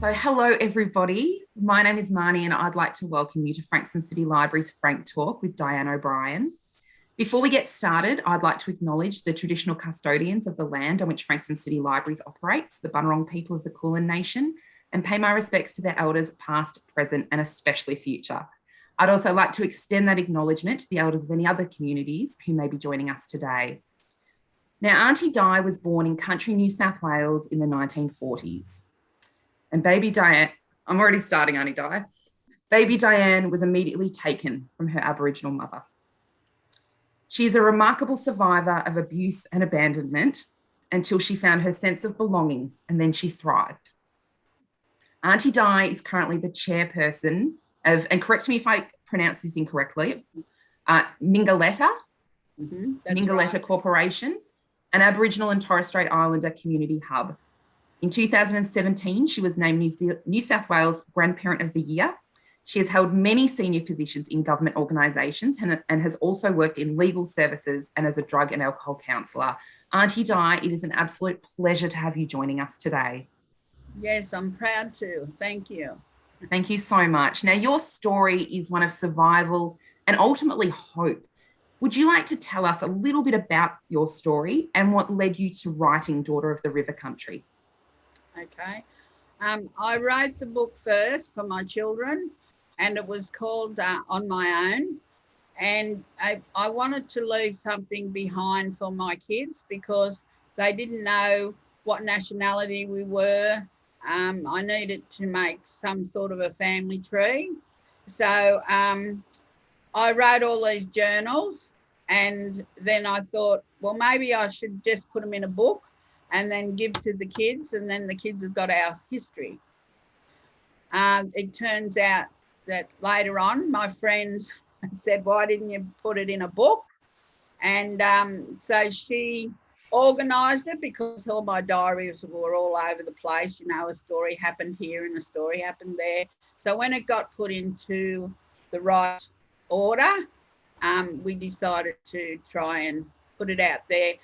So hello, everybody. My name is Marnie and I'd like to welcome you to Frankston City Library's FrankTALK with Diane O'Brien. Before we get started, I'd like to acknowledge the traditional custodians of the land on which Frankston City Libraries operates, the Bunurong people of the Kulin Nation, and pay my respects to their elders past, present, and especially future. I'd also like to extend that acknowledgement to the elders of any other communities who may be joining us today. Now, Aunty Di was born in country New South Wales in the 1940s. And baby Diane, I'm already starting, Aunty Di. Baby Diane was immediately taken from her Aboriginal mother. She is a remarkable survivor of abuse and abandonment until she found her sense of belonging, and then she thrived. Aunty Di is currently the chairperson of, and correct me if I pronounce this incorrectly, Mingaletta Right. Corporation, an Aboriginal and Torres Strait Islander community hub. In 2017, she was named New South Wales Grandparent of the Year. She has held many senior positions in government organisations and has also worked in legal services and as a drug and alcohol counsellor. Aunty Di, it is an absolute pleasure to have you joining us today. Yes, I'm proud to. Thank you. Thank you so much. Now, your story is one of survival and ultimately hope. Would you like to tell us a little bit about your story and what led you to writing Daughter of the River Country? Okay. I wrote the book first for my children, and it was called On My Own. And I wanted to leave something behind for my kids because they didn't know what nationality we were. I needed to make some sort of a family tree. So I wrote all these journals, and then I thought, well, maybe I should just put them in a book and then give to the kids, and then the kids have got our history. It turns out that later on, my friends said, why didn't you put it in a book? And so she organised it because all my diaries were all over the place. You know, a story happened here and a story happened there. So when it got put into the right order, we decided to try and put it out there,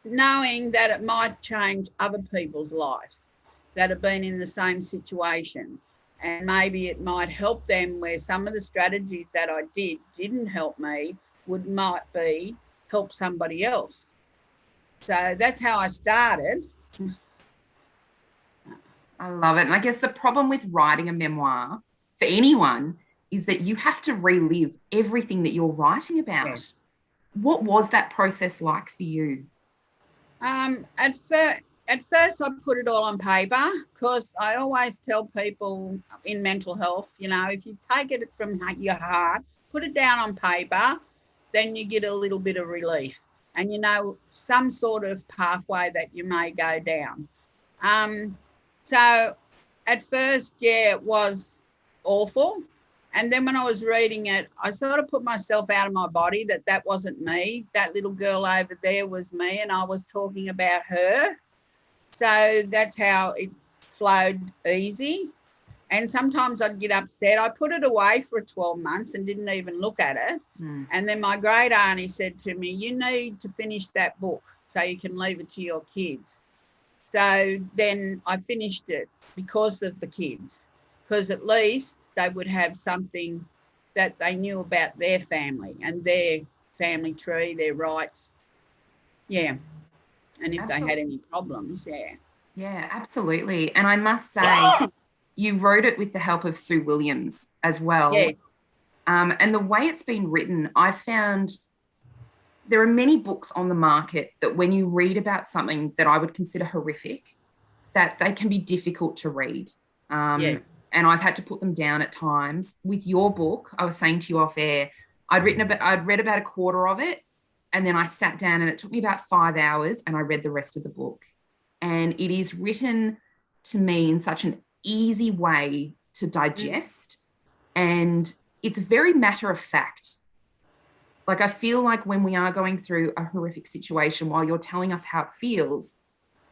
knowing that it might change other people's lives that have been in the same situation. And maybe it might help them where some of the strategies that I didn't help me might be help somebody else. So that's how I started. I love it. And I guess the problem with writing a memoir for anyone is that you have to relive everything that you're writing about. Yes. What was that process like for you? At first I put it all on paper because I always tell people in mental health, you know, if you take it from your heart, put it down on paper, then you get a little bit of relief and, you know, some sort of pathway that you may go down. So at first, yeah, it was awful. And then when I was reading it, I sort of put myself out of my body that wasn't me. That little girl over there was me, and I was talking about her. So that's how it flowed easy. And sometimes I'd get upset. I put it away for 12 months and didn't even look at it. And then my great auntie said to me, you need to finish that book so you can leave it to your kids. So then I finished it because of the kids, because at least they would have something that they knew about their family and their family tree, their rights. Yeah. And if they had any problems, yeah. Yeah, absolutely. And I must say, you wrote it with the help of Sue Williams as well. Yeah. And the way it's been written, I found there are many books on the market that when you read about something that I would consider horrific, that they can be difficult to read. Yeah. And I've had to put them down at times. With your book, I was saying to you off air, I'd read about a quarter of it, and then I sat down and it took me about 5 hours and I read the rest of the book. And it is written to me in such an easy way to digest. And it's very matter of fact. Like, I feel like when we are going through a horrific situation, while you're telling us how it feels,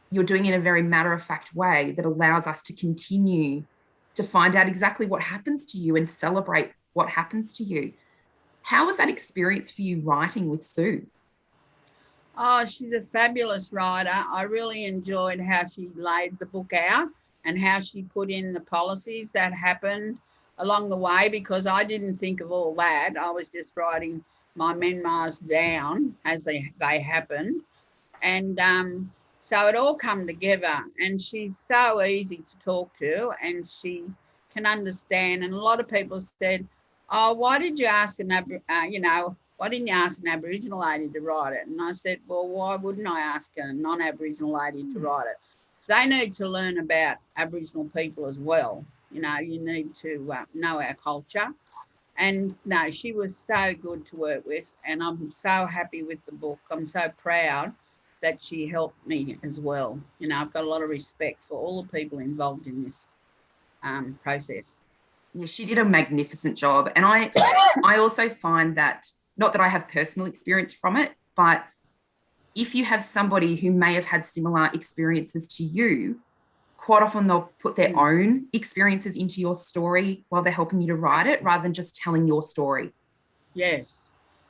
you're doing it in a very matter of fact way that allows us to continue to find out exactly what happens to you and celebrate what happens to you. How was that experience for you writing with Sue? Oh, she's a fabulous writer. I really enjoyed how she laid the book out. and how she put in the policies that happened along the way, because I didn't think of all that. I was just writing my memoirs down as they happened. And so it all come together, and she's so easy to talk to, and she can understand. And a lot of people said, oh, why did you ask why didn't you ask an Aboriginal lady to write it? And I said, well, why wouldn't I ask a non-Aboriginal lady to write it? They need to learn about Aboriginal people as well. You need to know our culture. And no, she was so good to work with, and I'm so happy with the book. I'm so proud that she helped me as well. I've got a lot of respect for all the people involved in this process. Yeah, she did a magnificent job. And I also find that, not that I have personal experience from it, but if you have somebody who may have had similar experiences to you, quite often they'll put their own experiences into your story while they're helping you to write it, rather than just telling your story. Yes,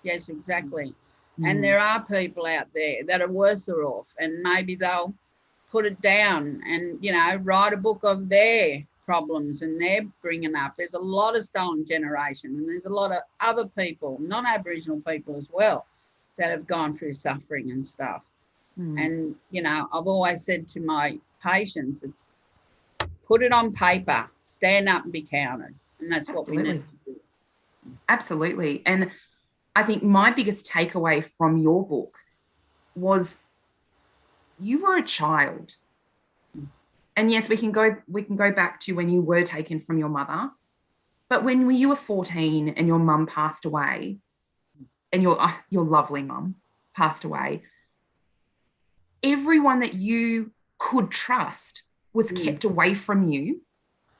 exactly. And there are people out there that are worse off, and maybe they'll put it down and, write a book of their problems and their bringing up. There's a lot of stolen generation, and there's a lot of other people, non-Aboriginal people as well, that have gone through suffering and stuff. And, I've always said to my patients, it's put it on paper, stand up and be counted. And that's what we need to do. Absolutely. And I think my biggest takeaway from your book was you were a child. And yes, we can go back to when you were taken from your mother. But when you were 14 and your mum passed away, and your lovely mum passed away, everyone that you could trust was kept away from you.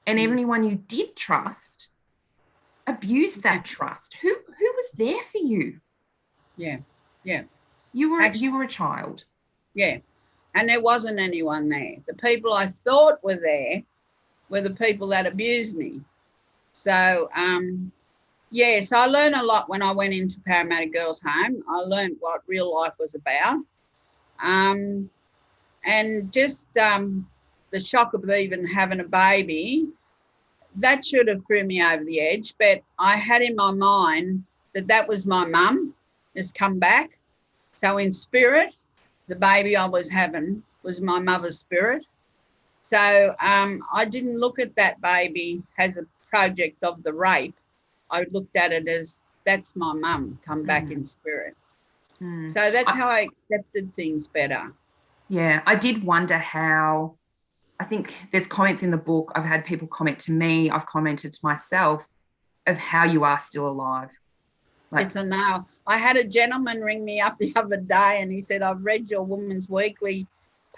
And everyone you did trust abused that trust. Who was there for you? Yeah. You were a child. Yeah. And there wasn't anyone there. The people I thought were there were the people that abused me. So, yes, I learned a lot when I went into Parramatta Girls' Home. I learned what real life was about. And just the shock of even having a baby, that should have threw me over the edge. But I had in my mind that was my mum just come back. So in spirit, the baby I was having was my mother's spirit. So I didn't look at that baby as a project of the rape. I looked at it as, that's my mum come back in spirit. So that's how I accepted things better. Yeah, I did wonder how, I think there's comments in the book, I've had people comment to me, I've commented to myself, of how you are still alive. Yes, I know. I had a gentleman ring me up the other day, and he said, I've read your Women's Weekly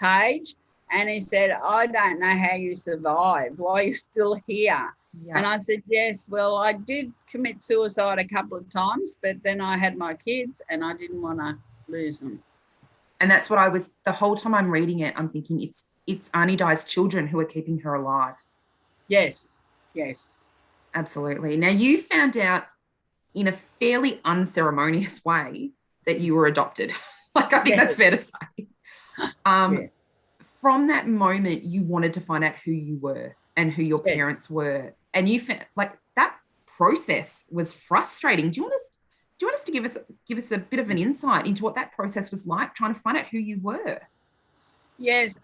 page, and he said, I don't know how you survived. Why are you still here? Yeah. And I said, yes, well, I did commit suicide a couple of times, but then I had my kids and I didn't want to lose them. And that's what the whole time I'm reading it, I'm thinking it's Aunty Di's children who are keeping her alive. Yes. Absolutely. Now, you found out in a fairly unceremonious way that you were adopted. I think that's fair to say. From that moment, you wanted to find out who you were and who your parents were. And you found, that process was frustrating. Do you want us to give us a bit of an insight into what that process was like, trying to find out who you were? Yes.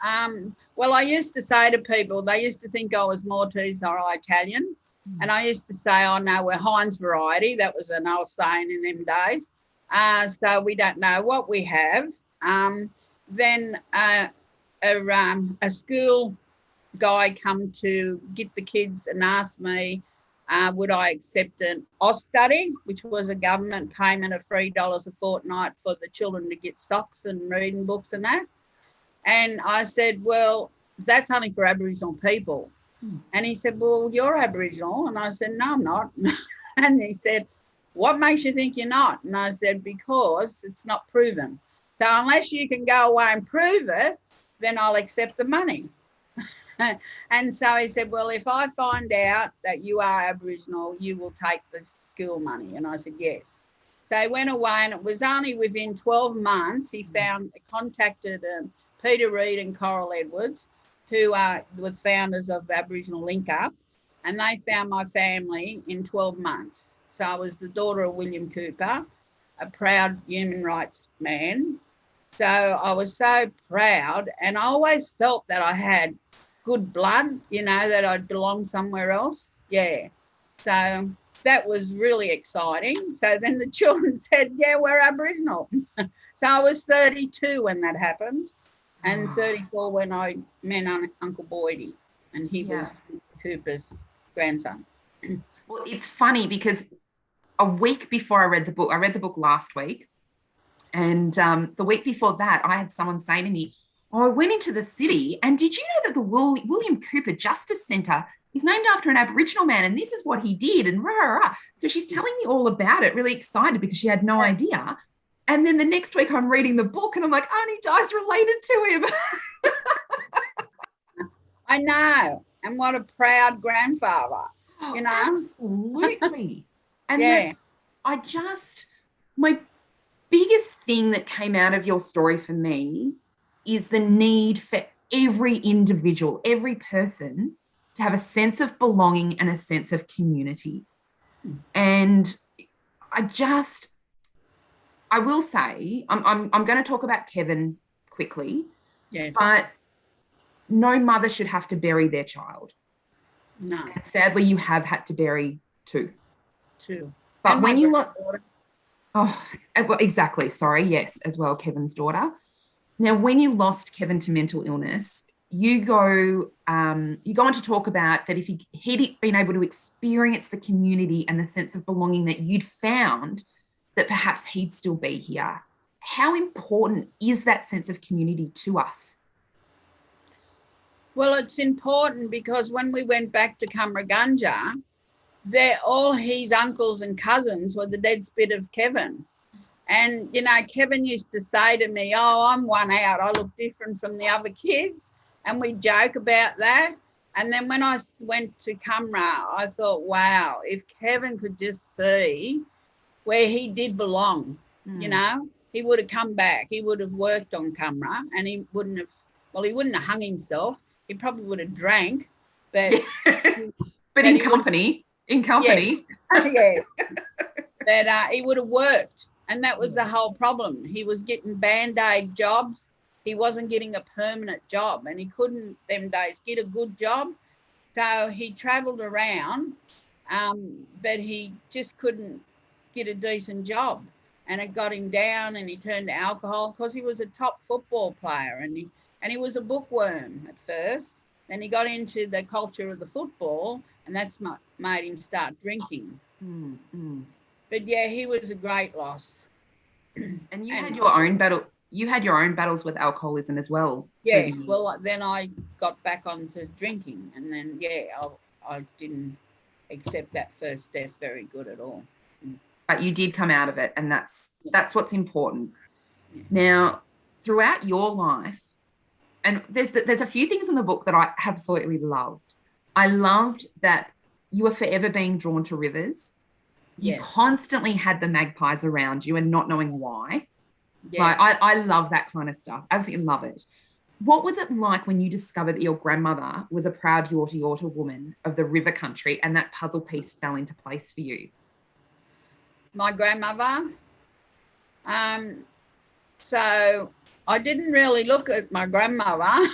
Well, I used to say to people, they used to think I was Maltese or Italian. And I used to say, oh, no, we're Heinz variety. That was an old saying in them days. So we don't know what we have. Then a school guy come to get the kids and asked me, would I accept an OS study, which was a government payment of $3 a fortnight for the children to get socks and reading books and that. And I said, well, that's only for Aboriginal people. And he said, well, you're Aboriginal. And I said, no, I'm not. And he said, what makes you think you're not? And I said, because it's not proven. So unless you can go away and prove it, then I'll accept the money. And so he said, well, if I find out that you are Aboriginal, you will take the school money. And I said, yes. So he went away, and it was only within 12 months he contacted Peter Reid and Coral Edwards, who was founders of Aboriginal Link Up, and they found my family in 12 months. So I was the daughter of William Cooper, a proud human rights man. So I was so proud, and I always felt that I had good blood, you know, that I'd belong somewhere else. Yeah. So that was really exciting. So then the children said, yeah, we're Aboriginal. So I was 32 when that happened, and 34 when I met Uncle Boydie, and he was Cooper's grandson. Well, it's funny because a week before I read the book last week, and the week before that, I had someone say to me, oh, I went into the city, and did you know that the William Cooper Justice Centre is named after an Aboriginal man, and this is what he did, and rah, rah, rah. So she's telling me all about it, really excited because she had no idea. And then the next week I'm reading the book and I'm like, Aunty Di's related to him. I know. And what a proud grandfather, you know? Absolutely. And my biggest thing that came out of your story for me is the need for every individual, every person to have a sense of belonging and a sense of community. And I will say, I'm going to talk about Kevin quickly, yes, but no mother should have to bury their child. No. And sadly, you have had to bury two. But and when you look, exactly. Sorry, yes, as well, Kevin's daughter. Now, when you lost Kevin to mental illness, you go on to talk about that if he'd been able to experience the community and the sense of belonging that you'd found, that perhaps he'd still be here. How important is that sense of community to us? Well, it's important because when we went back to Cumragunja, all his uncles and cousins were the dead spit of Kevin. And, you know, Kevin used to say to me, oh, I'm one out. I look different from the other kids. And we joke about that. And then when I went to Cumra, I thought, wow, if Kevin could just see where he did belong, you know, he would have come back. He would have worked on Cumra, and he wouldn't have hung himself. He probably would have drank, but but in company. Yeah. But he would have worked, and that was the whole problem. He was getting Band-Aid jobs. He wasn't getting a permanent job, and he couldn't them days get a good job. So he travelled around, but he just couldn't get a decent job, and it got him down, and he turned to alcohol because he was a top football player, and he was a bookworm at first. Then he got into the culture of the football, and that's made him start drinking. But yeah, he was a great loss. And you had your own battle. You had your own battles with alcoholism as well. Yes. Well, then I got back onto drinking, and then I didn't accept that first death very good at all. But you did come out of it, and that's what's important. Yeah. Now, throughout your life, and there's a few things in the book that I absolutely loved. I loved that you were forever being drawn to rivers. You constantly had the magpies around you and not knowing why. Yes. Like, I love that kind of stuff. I absolutely love it. What was it like when you discovered that your grandmother was a proud Yorta Yorta woman of the river country and that puzzle piece fell into place for you? My grandmother? So I didn't really look at my grandmother.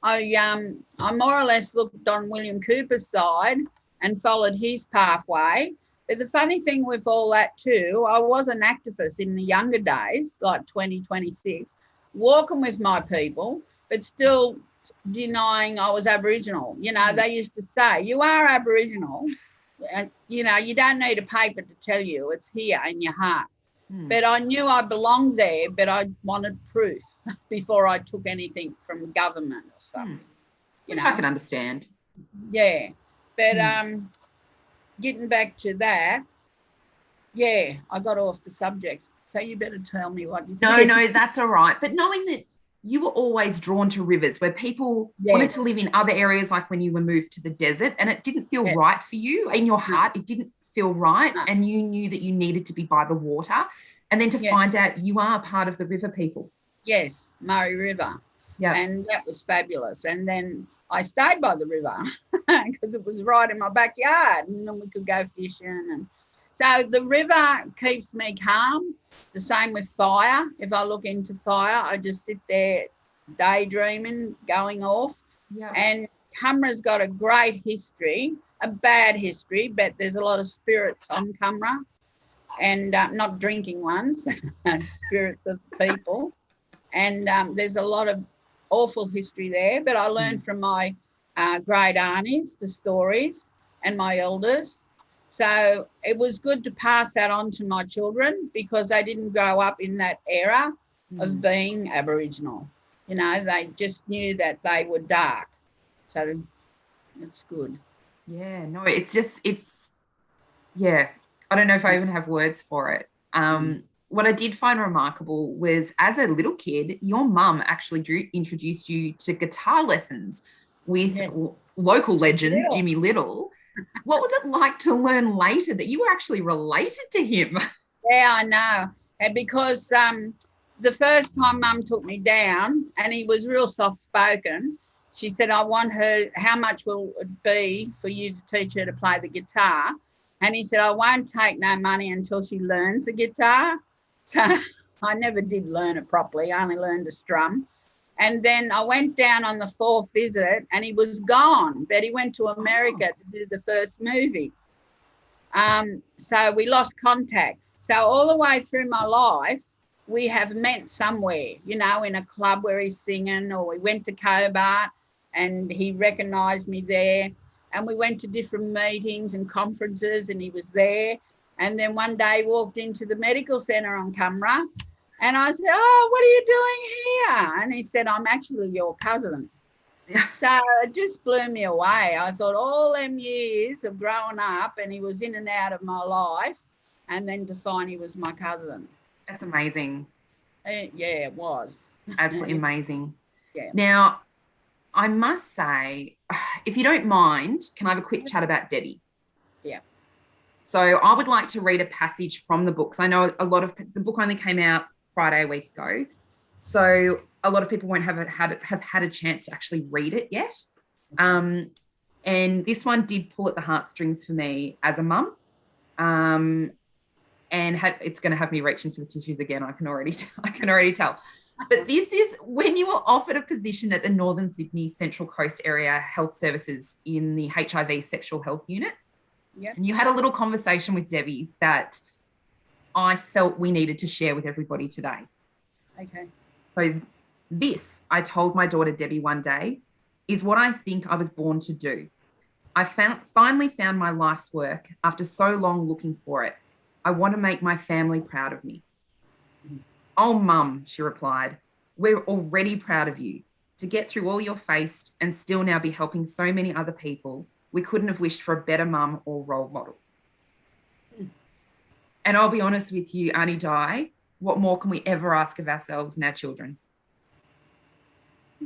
I more or less looked on William Cooper's side and followed his pathway. But the funny thing with all that too, I was an activist in the younger days, like 26, walking with my people, but still denying I was Aboriginal. You know, they used to say, you are Aboriginal. You know, you don't need a paper to tell you, it's here in your heart. But I knew I belonged there, but I wanted proof before I took anything from government or something. Which I can understand. Yeah. But getting back to that, I got off the subject. So you better tell me what you said. No, that's all right. But knowing that you were always drawn to rivers where people wanted to live in other areas, like when you were moved to the desert, and it didn't feel right for you in your heart. It didn't feel right. And you knew that you needed to be by the water. And then to find out you are part of the river people. Yes, Murray River. Yeah. And that was fabulous. And then I stayed by the river because it was right in my backyard, and then we could go fishing. And so the river keeps me calm. The same with fire. If I look into fire, I just sit there daydreaming, going off. Yeah. And Cumbra's got a great history, a bad history, but there's a lot of spirits on Cumbra, and not drinking ones, spirits of people. And there's a lot of awful history there, but I learned from my great aunties the stories and my elders. So it was good to pass that on to my children because they didn't grow up in that era of being Aboriginal. You know, they just knew that they were dark. So it's good. Yeah, no, yeah, I don't know if I even have words for it. What I did find remarkable was as a little kid, your mum actually introduced you to guitar lessons with local legend Jimmy Little. What was it like to learn later that you were actually related to him? Yeah, I know. And because the first time Mum took me down, and he was real soft-spoken, she said, I want her, how much will it be for you to teach her to play the guitar? And he said, I won't take no money until she learns the guitar. So I never did learn it properly. I only learned to strum. And then I went down on the fourth visit and he was gone, but he went to America to do the first movie. So we lost contact. So all the way through my life, we have met somewhere, you know, in a club where he's singing, or we went to Cobart and he recognised me there. And we went to different meetings and conferences and he was there. And then one day walked into the medical centre on Cumra and I said, oh, what are you doing here? And he said, I'm actually your cousin. Yeah. So it just blew me away. I thought all them years of growing up and he was in and out of my life, and then to find he was my cousin. That's amazing. Yeah, it was. Absolutely amazing. Yeah. Now, I must say, if you don't mind, can I have a quick chat about Debbie? Yeah. So I would like to read a passage from the book. So I know the book only came out Friday a week ago. So a lot of people won't have had a chance to actually read it yet. And this one did pull at the heartstrings for me as a mum. And it's going to have me reaching for the tissues again. I can already tell. But this is when you were offered a position at the Northern Sydney Central Coast Area Health Services in the HIV Sexual Health Unit. Yep. And you had a little conversation with Debbie that I felt we needed to share with everybody today. Okay. So this, I told my daughter Debbie one day, is what I think I was born to do. I finally found my life's work after so long looking for it. I want to make my family proud of me. Oh, Mum, she replied, we're already proud of you. To get through all you're faced and still now be helping so many other people, we couldn't have wished for a better mum or role model. And I'll be honest with you, Aunty Di, what more can we ever ask of ourselves and our children?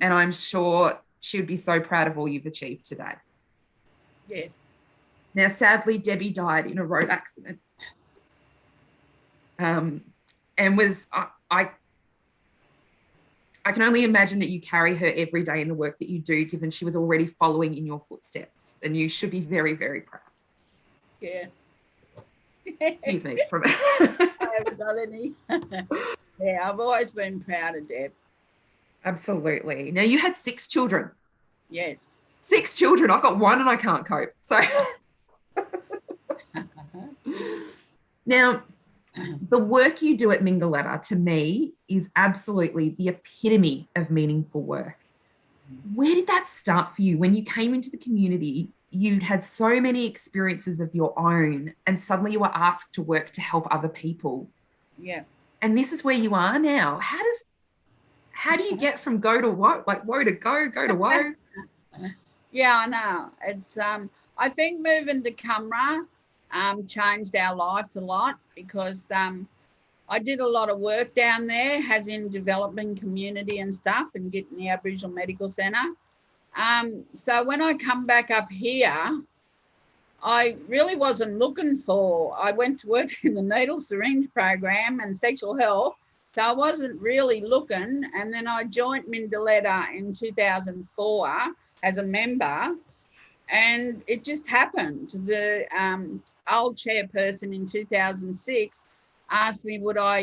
And I'm sure she would be so proud of all you've achieved today. Yeah. Now, sadly, Debbie died in a road accident. And was, I can only imagine that you carry her every day in the work that you do, given she was already following in your footsteps, and you should be very, very proud. Yeah. Excuse me. I haven't got any. Yeah, I've always been proud of Deb. Absolutely. Now, you had 6 children. Yes. 6 children. I've got 1 and I can't cope. So now, the work you do at Mingaletta, to me, is absolutely the epitome of meaningful work. Where did that start for you? When you came into the community, you'd had so many experiences of your own, and suddenly you were asked to work to help other people. Yeah. And this is where you are now. How do you get from go to woe, like woe to go to woe? Yeah, I know. It's I think moving to Cumra changed our lives a lot, because I did a lot of work down there, as in developing community and stuff, and getting the Aboriginal Medical Centre. So when I come back up here, I really wasn't looking for, I went to work in the needle syringe program and sexual health, So I wasn't really looking. And then I joined Mindaletta in 2004 as a member. And it just happened. The old chairperson in 2006 asked me would I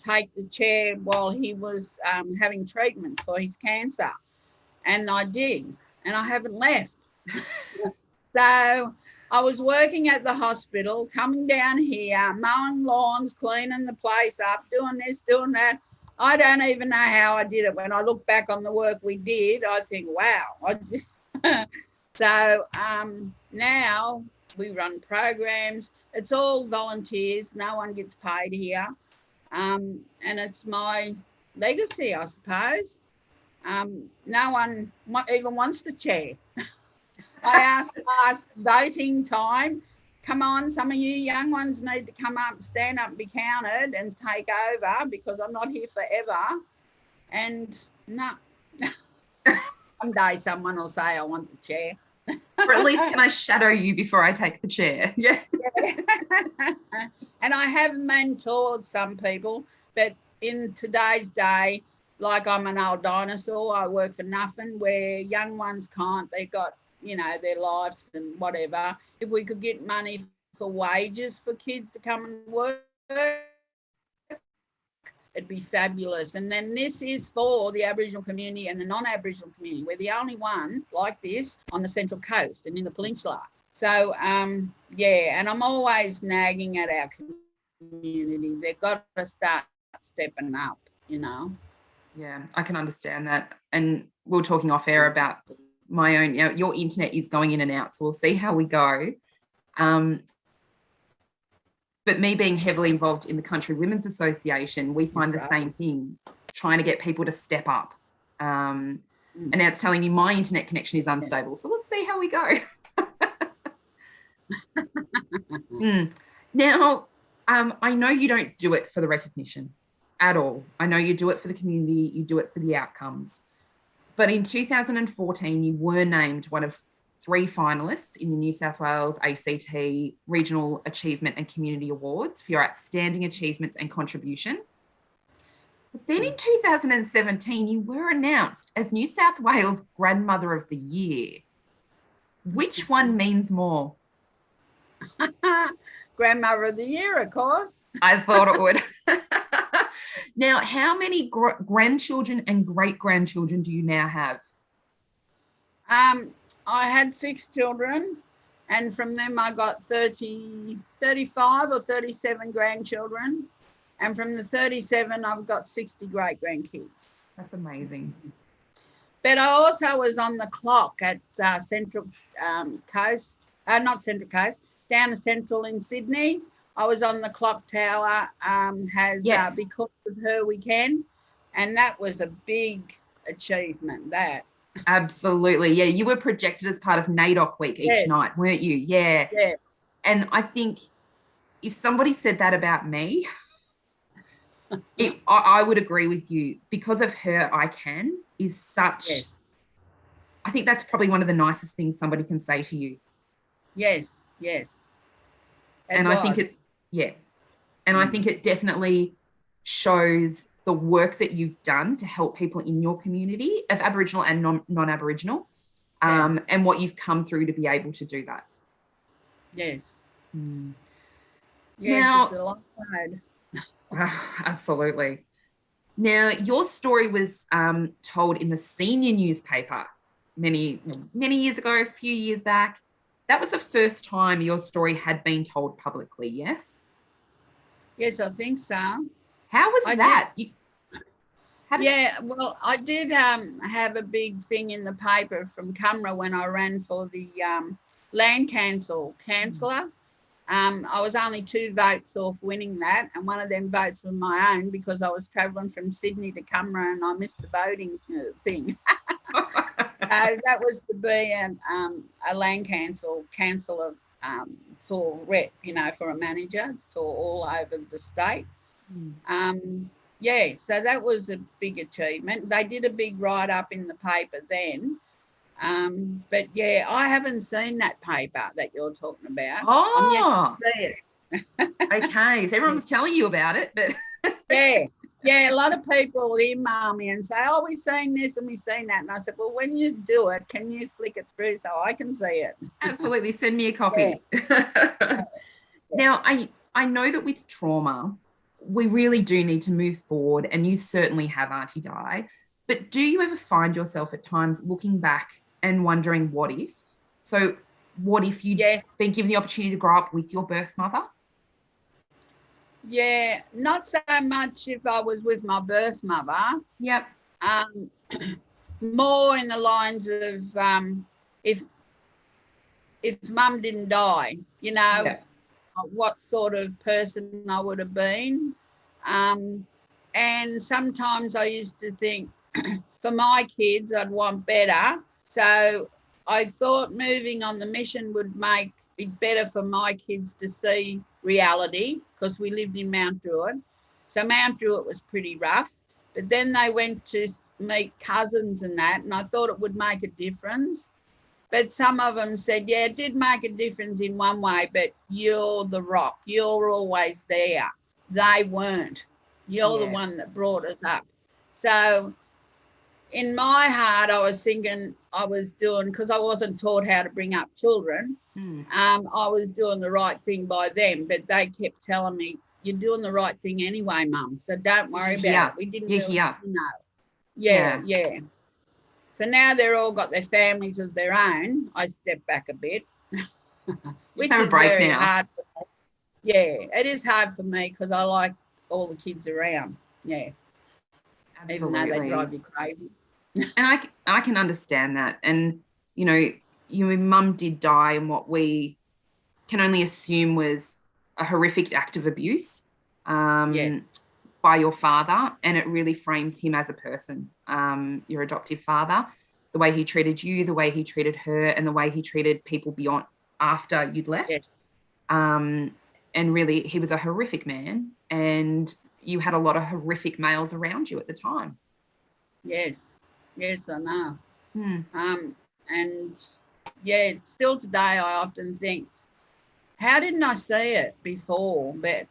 take the chair while he was having treatment for his cancer. And I did. And I haven't left. So I was working at the hospital, coming down here, mowing lawns, cleaning the place up, doing this, doing that. I don't even know how I did it. When I look back on the work we did, I think, wow. So now we run programs. It's all volunteers. No one gets paid here. And it's my legacy, I suppose. No one even wants the chair. I asked last voting time, come on, some of you young ones need to come up, stand up, be counted and take over because I'm not here forever. And no. Someday someone will say, I want the chair. Or at least can I shadow you before I take the chair? Yeah. And I have mentored some people, but in today's day, like I'm an old dinosaur, I work for nothing, where young ones can't. They've got, their lives and whatever. If we could get money for wages for kids to come and work, it'd be fabulous. And then this is for the Aboriginal community and the non-Aboriginal community. We're the only one like this on the Central Coast and in the Peninsula. So, and I'm always nagging at our community. They've got to start stepping up, Yeah, I can understand that. And we were talking off air about my own, your internet is going in and out, so we'll see how we go. But me being heavily involved in the Country Women's Association, we find the same thing, trying to get people to step up. And now it's telling me my internet connection is unstable. So let's see how we go. Now, I know you don't do it for the recognition at all. I know you do it for the community. You do it for the outcomes. But in 2014, you were named one of 3 finalists in the New South Wales ACT Regional Achievement and Community Awards for your outstanding achievements and contribution. But then in 2017, you were announced as New South Wales Grandmother of the Year. Which one means more? Grandmother of the Year, of course. I thought it would. Now, how many grandchildren and great-grandchildren do you now have? I had 6 children, and from them I got 35 or 37 grandchildren. And from the 37, I've got 60 great-grandkids. That's amazing. But I also was on the clock at Central Coast, not Central Coast, down to Central in Sydney. I was on the clock tower, yes. Because of Her We Can, and that was a big achievement, that. Absolutely. Yeah, you were projected as part of Naidoc week each night, weren't you? Yeah. Yeah. And I think if somebody said that about me, I would agree with you. Because of Her I Can is such, I think that's probably one of the nicest things somebody can say to you. Yes. And I think I think it definitely shows the work that you've done to help people in your community of Aboriginal and non-Aboriginal, and what you've come through to be able to do that. Yes. Yes, now, it's a long road. Absolutely. Now, your story was told in the senior newspaper many years ago, a few years back. That was the first time your story had been told publicly, yes? Yes, I think so. How was that? Well, I did have a big thing in the paper from Cumra when I ran for the land councillor. I was only 2 votes off winning that, and one of them votes was my own because I was travelling from Sydney to Cumra and I missed the voting thing. That was to be a land councillor for rep, for a manager for all over the state. So that was a big achievement. They did a big write-up in the paper then. But I haven't seen that paper that you're talking about. I'm yet to see it. Okay, so everyone was telling you about it, but Yeah, a lot of people email me and say, oh, we've seen this and we've seen that. And I said, well, when you do it, can you flick it through so I can see it? Absolutely. Send me a Yeah. copy. Now, I know that with trauma, we really do need to move forward, and you certainly have, Aunty Di. But do you ever find yourself at times looking back and wondering what if? So, what if you'd Yeah. been given the opportunity to grow up with your birth mother? Yeah, not so much if I was with my birth mother. Yep. Um, more in the lines of if mum didn't die, Yep. what sort of person I would have been. And sometimes I used to think for my kids, I'd want better. So I thought moving on the mission would make it better for my kids to see reality because we lived in Mount Druitt. So Mount Druitt was pretty rough. But then they went to meet cousins and that, and I thought it would make a difference. But some of them said, yeah, it did make a difference in one way, but you're the rock. You're always there. They weren't. You're the one that brought us up. So in my heart, I was thinking I was doing, because I wasn't taught how to bring up children, I was doing the right thing by them. But they kept telling me, you're doing the right thing anyway, Mum. So don't worry about it. We didn't really know. Yeah. So now they're all got their families of their own. I step back a bit, which is very hard for me. Yeah, it is hard for me because I like all the kids around. Yeah. Absolutely. Even though they drive you crazy. And I can understand that. And, your mum did die in what we can only assume was a horrific act of abuse by your father. And it really frames him as a person, your adoptive father, the way he treated you, the way he treated her, and the way he treated people beyond after you'd left. Yes. And really, he was a horrific man. And you had a lot of horrific males around you at the time. Yes, I know. And yeah, still today I often think, how didn't I see it before? But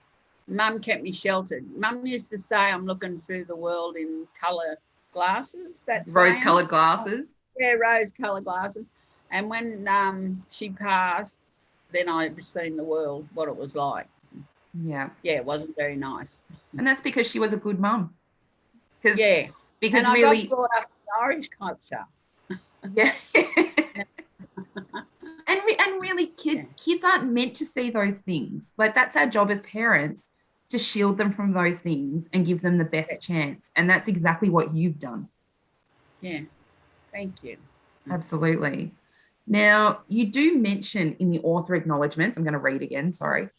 Mum kept me sheltered. Mum used to say I'm looking through the world in colour glasses. That's rose-coloured glasses. Yeah, rose-coloured glasses. And when she passed, then I've seen the world, what it was like. Yeah. Yeah, it wasn't very nice. And that's because she was a good mum. Because and I got brought up in Irish culture. Yeah. and really, kids aren't meant to see those things. Like, that's our job as parents, to shield them from those things and give them the best chance. And that's exactly what you've done. Yeah. Thank you. Absolutely. Now, you do mention in the author acknowledgements, I'm going to read again, sorry.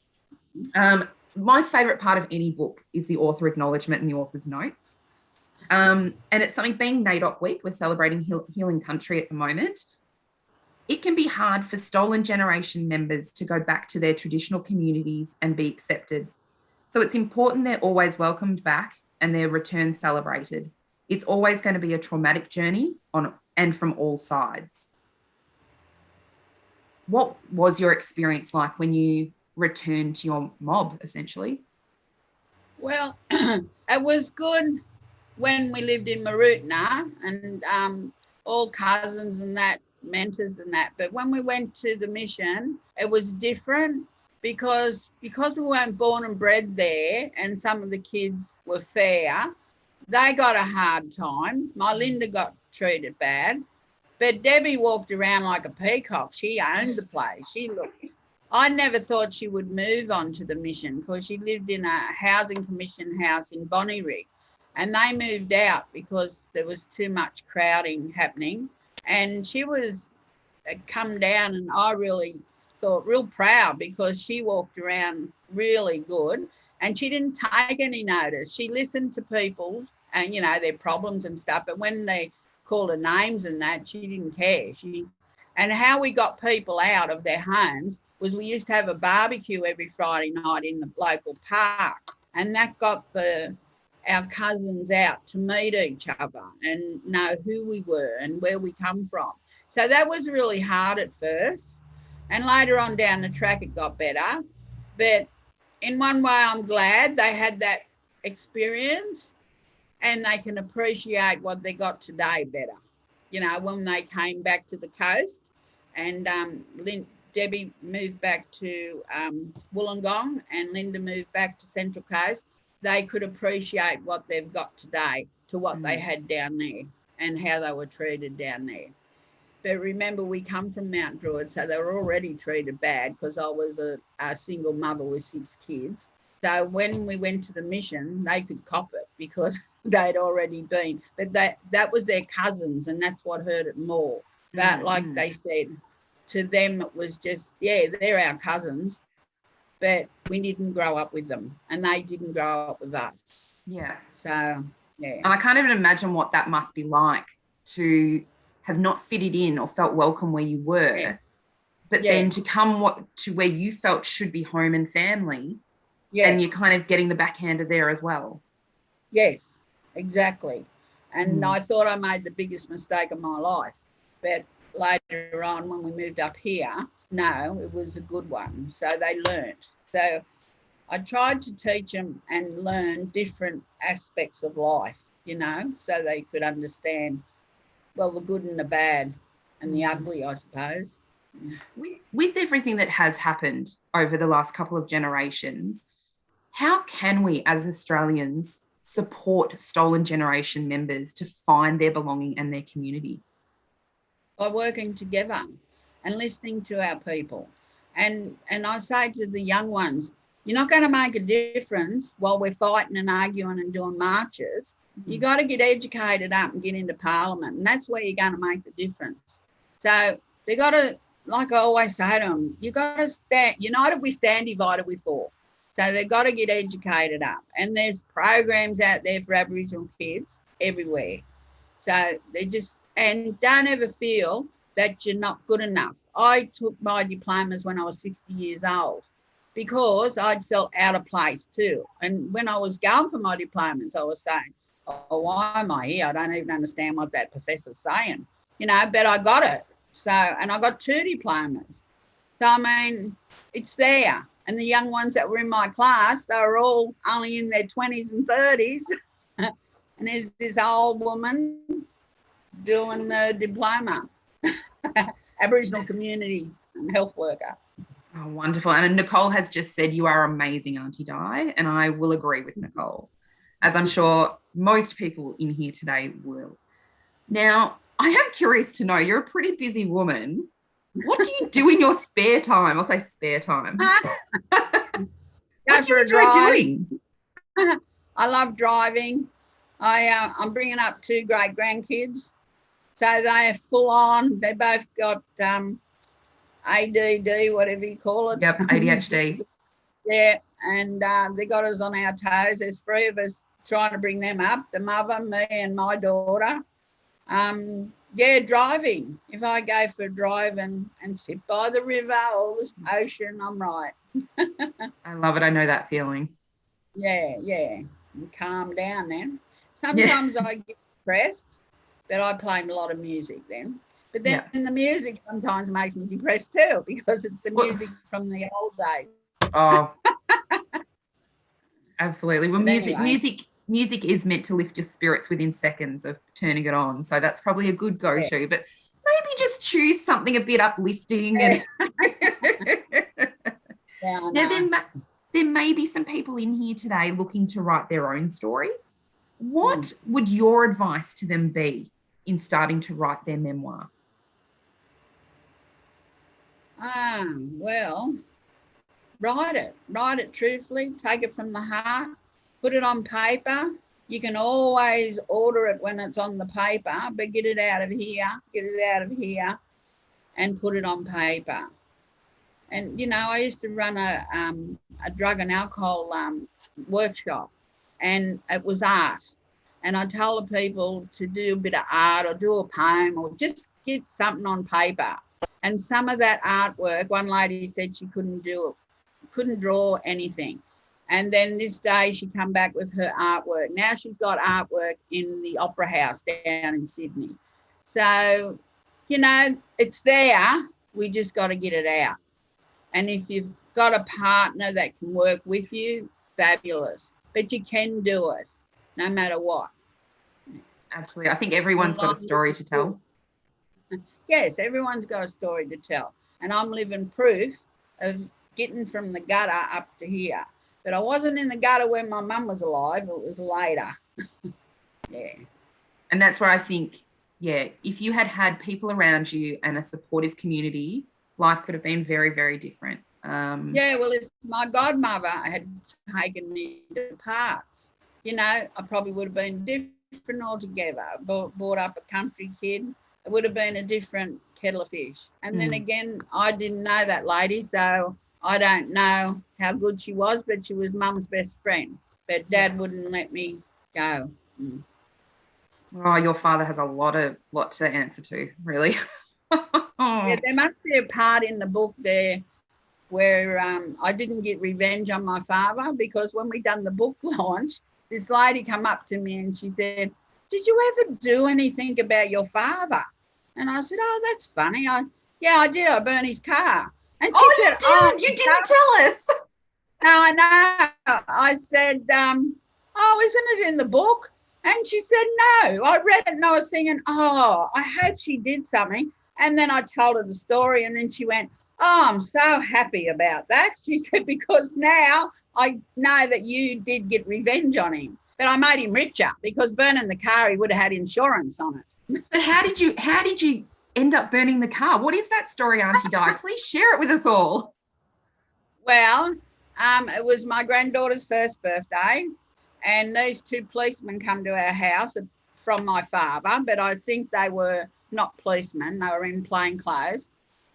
My favourite part of any book is the author acknowledgement and the author's notes. And it's something, being Naidoc week, we're celebrating Healing Country at the moment. It can be hard for stolen generation members to go back to their traditional communities and be accepted. So it's important they're always welcomed back and their return celebrated. It's always going to be a traumatic journey and from all sides. What was your experience like when you returned to your mob, essentially? Well, it was good when we lived in Marutna and all cousins and that, mentors and that. But when we went to the mission, it was different because we weren't born and bred there and some of the kids were fair, they got a hard time. My Linda got treated bad. But Debbie walked around like a peacock. She owned the place. I never thought she would move on to the mission because she lived in a housing commission house in Bonnyrigg. And they moved out because there was too much crowding happening. And she was come down, and I really thought real proud because she walked around really good and she didn't take any notice. She listened to people and, their problems and stuff. But when they called her names and that, she didn't care. And how we got people out of their homes was we used to have a barbecue every Friday night in the local park. And that got our cousins out to meet each other and know who we were and where we come from. So that was really hard at first. And later on down the track, it got better. But in one way, I'm glad they had that experience and they can appreciate what they got today better. You know, when they came back to the coast, and Debbie moved back to Wollongong, and Linda moved back to Central Coast, they could appreciate what they've got today to what they had down there and how they were treated down there. But remember, we come from Mount Druitt, so they were already treated bad because I was a single mother with 6 kids. So when we went to the mission, they could cop it because they'd already been. But that was their cousins, and that's what hurt it more. But like they said, to them it was just, yeah, they're our cousins, but we didn't grow up with them, and they didn't grow up with us. Yeah. So, yeah. And I can't even imagine what that must be like to have not fitted in or felt welcome where you were, but then to come to where you felt should be home and family, and you're kind of getting the backhander there as well. Yes, exactly. And I thought I made the biggest mistake of my life, but later on when we moved up here, no, it was a good one. So they learnt. So I tried to teach them and learn different aspects of life, you know, so they could understand, well, the good and the bad and the ugly, I suppose. With everything that has happened over the last couple of generations, how can we as Australians support Stolen Generation members to find their belonging and their community? By working together and listening to our people. And I say to the young ones, you're not going to make a difference while we're fighting and arguing and doing marches. You got to get educated up and get into Parliament, and that's where you're going to make the difference. So they got to, like I always say to them, you got to stand united. We stand, divided we fall. So they've got to get educated up, and there's programs out there for Aboriginal kids everywhere. So they just, and don't ever feel that you're not good enough. I took my diplomas when I was 60 years old because I'd felt out of place too. And when I was going for my diplomas, I was saying, oh, why am I here? I don't even understand what that professor's saying, you know, but I got it. So, and I got 2 diplomas. So, I mean, it's there. And the young ones that were in my class, they were all only in their 20s and 30s. And there's this old woman doing the diploma, Aboriginal communities and health worker. Oh, wonderful. And Nicole has just said, you are amazing, Aunty Di. And I will agree with Nicole, as I'm sure most people in here today will. Now, I am curious to know, you're a pretty busy woman. What do you do in your spare time? I'll say spare time. What do you enjoy doing? I love driving. I'm bringing up 2 great grandkids. So they're full on. They both got ADD, whatever you call it. Yep, ADHD. Yeah, and they got us on our toes. There's 3 of us trying to bring them up, the mother, me and my daughter. Driving. If I go for a drive and sit by the river or the ocean, I'm right. I love it. I know that feeling. Yeah. And calm down then. Sometimes I get depressed, but I play a lot of music then. But then the music sometimes makes me depressed too because it's the music from the old days. Oh, absolutely. Well, music is meant to lift your spirits within seconds of turning it on. So that's probably a good go-to. Yeah. But maybe just choose something a bit uplifting. Yeah. And now there may be some people in here today looking to write their own story. What would your advice to them be in starting to write their memoir? Well, write it truthfully, take it from the heart, put it on paper. You can always order it when it's on the paper, but get it out of here and put it on paper. And, you know, I used to run a drug and alcohol workshop, and it was art. And I told the people to do a bit of art or do a poem or just get something on paper. And some of that artwork, one lady said she couldn't draw anything. And then this day she come back with her artwork. Now she's got artwork in the Opera House down in Sydney. So, you know, it's there. We just got to get it out. And if you've got a partner that can work with you, fabulous. But you can do it no matter what. Absolutely. I think everyone's got a story to tell. Yes, everyone's got a story to tell. And I'm living proof of getting from the gutter up to here. But I wasn't in the gutter when my mum was alive. It was later. Yeah. And that's where I think, yeah, if you had had people around you and a supportive community, life could have been very, very different. Yeah, well, if my godmother had taken me to parts, I probably would have been different altogether. Brought up a country kid, it would have been a different kettle of fish. And then again, I didn't know that lady, so I don't know how good she was, but she was mum's best friend. But Dad wouldn't let me go. Oh, your father has a lot to answer to, really. Yeah, there must be a part in the book there where I didn't get revenge on my father, because when we done the book launch, this lady come up to me and she said, "Did you ever do anything about your father?" And I said, "Oh, that's funny. Yeah, I did. I burned his car." And she said, you didn't tell us." No, I know. I said, "Oh, isn't it in the book?" And she said, "No." I read it and I was thinking, "Oh, I hope she did something." And then I told her the story, and then she went, "Oh, I'm so happy about that." She said, "Because now I know that you did get revenge on him. But I made him richer, because burning the car, he would have had insurance on it." But how did you end up burning the car? What is that story, Aunty Di? Please share it with us all. Well, it was my granddaughter's first birthday, and these two policemen come to our house from my father, but I think they were not policemen. They were in plain clothes.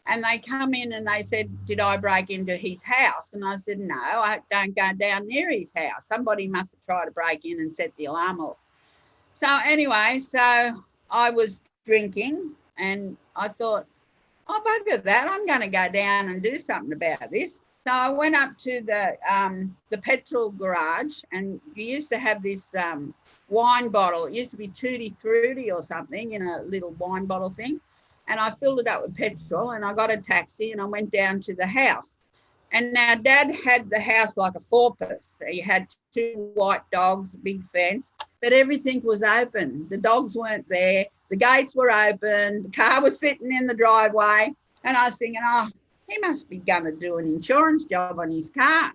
And they come in and they said, "Did I break into his house?" And I said, "No, I don't go down near his house. Somebody must have tried to break in and set the alarm off." So anyway, I was drinking and I thought, "Oh, bugger that. I'm going to go down and do something about this." So I went up to the petrol garage, and you used to have this wine bottle. It used to be Tutti Frutti or something in a little wine bottle thing. And I filled it up with petrol, and I got a taxi and I went down to the house. And now Dad had the house like a four-piece. He had two white dogs, big fence, but everything was open. The dogs weren't there. The gates were open. The car was sitting in the driveway. And I was thinking, "Oh, he must be going to do an insurance job on his car."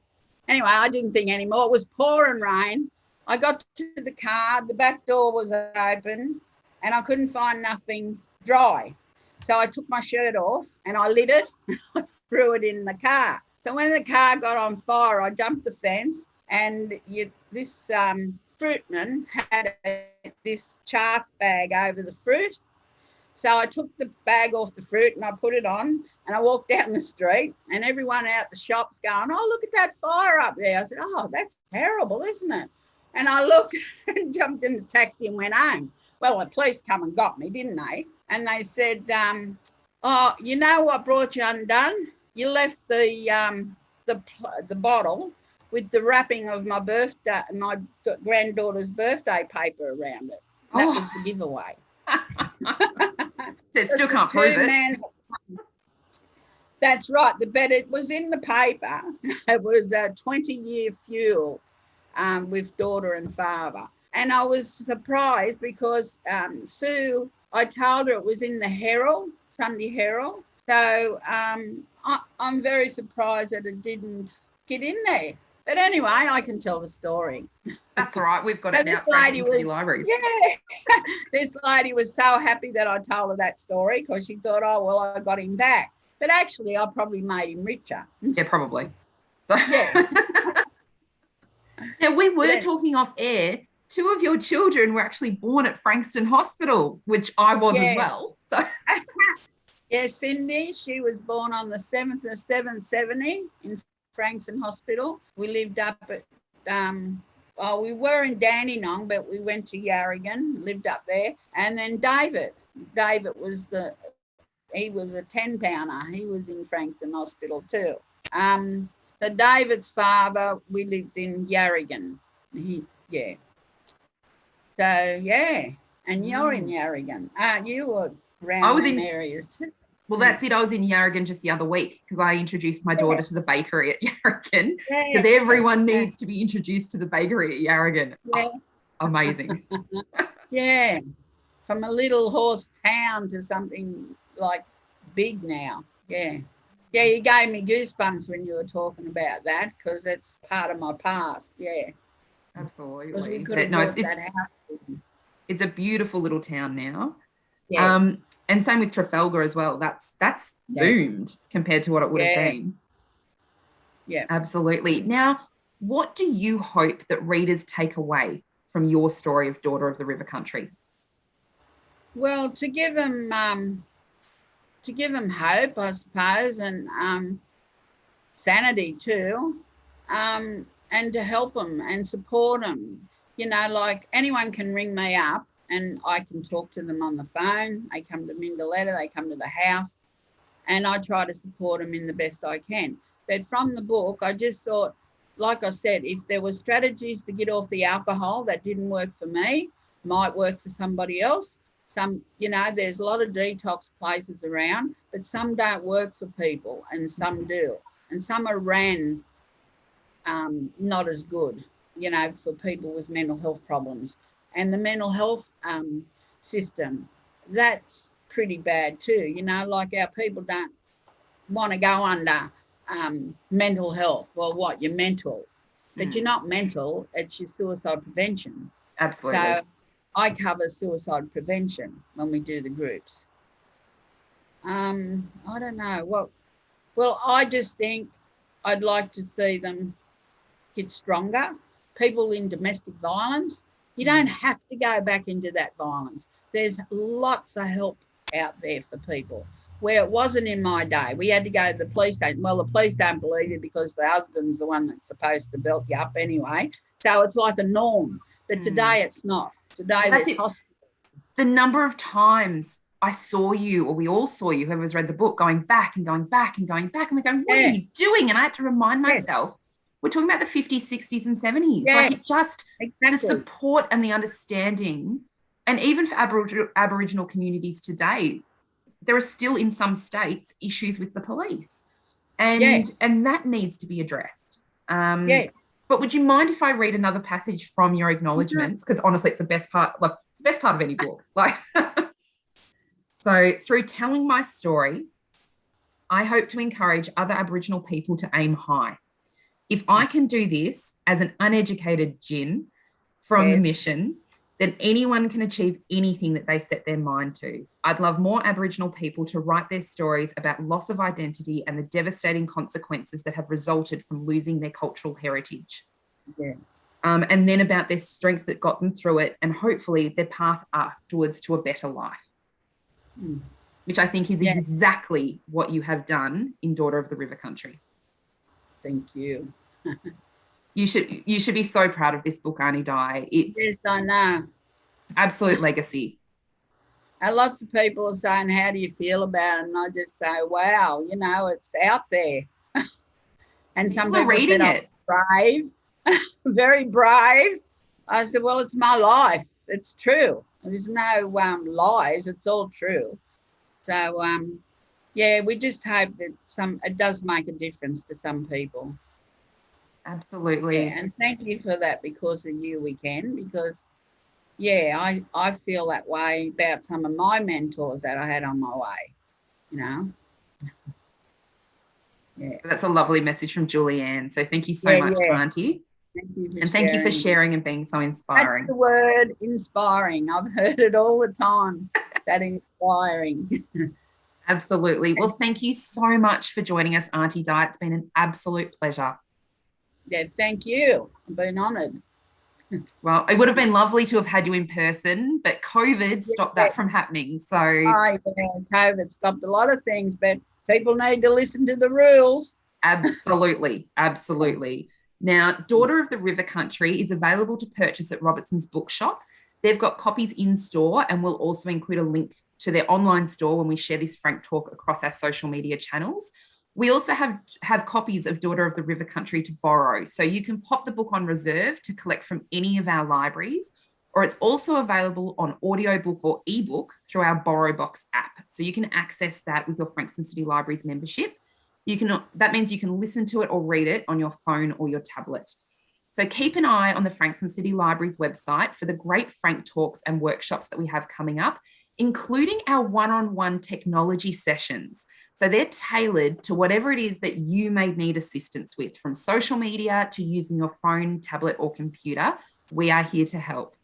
Anyway, I didn't think anymore. It was pouring rain. I got to the car. The back door was open, and I couldn't find nothing dry. So I took my shirt off and I lit it. I threw it in the car. So when the car got on fire, I jumped the fence, and this fruitman had this chaff bag over the fruit. So I took the bag off the fruit and I put it on, and I walked down the street, and everyone out the shop's going, "Oh, look at that fire up there." I said, "Oh, that's terrible, isn't it?" And I looked and jumped in the taxi and went home. Well, the police come and got me, didn't they? And they said, "Oh, you know what brought you undone? You left the bottle with the wrapping of my granddaughter's birthday paper around it." That was the giveaway. So still can't prove it. That's right. But it was in the paper. It was a 20-year fuel with daughter and father. And I was surprised because Sue, I told her it was in the Herald, Sunday Herald. So I'm very surprised that it didn't get in there. But anyway, I can tell the story. That's all right. We've got it now at Frankston City Libraries. Yeah. This lady was so happy that I told her that story, because she thought, "Oh, well, I got him back." But actually, I probably made him richer. Yeah, probably. So yeah. Now, we were talking off air. Two of your children were actually born at Frankston Hospital, which I was as well. So yeah, Cindy, she was born on the 7th of 770 in Frankston Hospital. We lived up at, we were in Dandenong, but we went to Yarragon, lived up there. And then David was he was a 10-pounder. He was in Frankston Hospital too. The David's father, we lived in Yarragon. So, yeah. And you're in Yarragon. You were around in areas too. Well, that's it. I was in Yarragon just the other week because I introduced my daughter to the bakery at Yarragon, because everyone needs to be introduced to the bakery at Yarragon. Yeah. Oh, amazing. Yeah, from a little horse town to something like big now. Yeah. Yeah, you gave me goosebumps when you were talking about that because it's part of my past. Yeah. Because we Absolutely. could But have no, bought that house. it's a beautiful little town now. Yes. And same with Trafalgar as well. That's Yeah. boomed compared to what it would have Yeah. been. Yeah. Absolutely. Now, what do you hope that readers take away from your story of Daughter of the River Country? Well, to give them hope, I suppose, and sanity too, and to help them and support them. You know, like anyone can ring me up and I can talk to them on the phone. They come to Mingaletta, they come to the house, and I try to support them in the best I can. But from the book, I just thought, like I said, if there were strategies to get off the alcohol that didn't work for me, might work for somebody else. Some, you know, there's a lot of detox places around, but some don't work for people and some do. And some are ran not as good, you know, for people with mental health problems. And the mental health system, that's pretty bad too. You know, like our people don't want to go under mental health. Well, what? You're mental. But you're not mental, it's your suicide prevention. Absolutely. So I cover suicide prevention when we do the groups. I don't know. Well, I just think I'd like to see them get stronger. People in domestic violence, you don't have to go back into that violence. There's lots of help out there for people. Where it wasn't in my day, we had to go to the police station. Well, the police don't believe you because the husband's the one that's supposed to belt you up anyway. So it's like a norm. But today it's not. Today That's there's it. hospitals. The number of times I saw you, or we all saw you, whoever's read the book, going back and going back and going back. And we're going, what are you doing? And I had to remind myself, we're talking about the 50s, 60s, and 70s. Yeah, like it just, exactly. the support and the understanding, and even for Aboriginal communities today, there are still in some states issues with the police. And that needs to be addressed. But would you mind if I read another passage from your acknowledgements? Because honestly, it's the best part. Like, it's the best part of any book. Like, so through telling my story, I hope to encourage other Aboriginal people to aim high. If I can do this as an uneducated gin from the mission, then anyone can achieve anything that they set their mind to. I'd love more Aboriginal people to write their stories about loss of identity and the devastating consequences that have resulted from losing their cultural heritage. And then about their strength that got them through it, and hopefully their path afterwards to a better life, which I think is exactly what you have done in Daughter of the River Country. Thank you. You should be so proud of this book, Aunty Di. Yes, I know. Absolute legacy. And lots of people are saying, how do you feel about it? And I just say, wow, you know, it's out there. And some people reading said, it. brave, very brave. I said, well, it's my life. It's true. There's no lies. It's all true. So, we just hope that it does make a difference to some people. Absolutely. And thank you for that. Because of you, we can. Because, I feel that way about some of my mentors that I had on my way, you know. So that's a lovely message from Julianne. So thank you so much, Aunty. Thank you for sharing and being so inspiring. That's the word, inspiring. I've heard it all the time. That inspiring. Absolutely. Well, thank you so much for joining us, Aunty Di. It's been an absolute pleasure. Yeah, thank you. I've been honoured. Well, it would have been lovely to have had you in person, but COVID stopped that from happening. So COVID stopped a lot of things, but people need to listen to the rules. Absolutely. Absolutely. Now, Daughter of the River Country is available to purchase at Robertson's Bookshop. They've got copies in store, and we'll also include a link to their online store when we share this Frank Talk across our social media channels. We also have copies of Daughter of the River Country to borrow. So you can pop the book on reserve to collect from any of our libraries, or it's also available on audiobook or ebook through our Borrow Box app. So you can access that with your Frankston City Libraries membership. That means you can listen to it or read it on your phone or your tablet. So keep an eye on the Frankston City Library's website for the great Frank Talks and workshops that we have coming up, including our one-on-one technology sessions. So they're tailored to whatever it is that you may need assistance with, from social media to using your phone, tablet, or computer. We are here to help.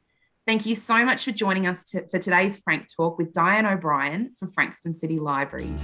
Thank you so much for joining us for today's Frank Talk with Di OBrien from Frankston City Libraries.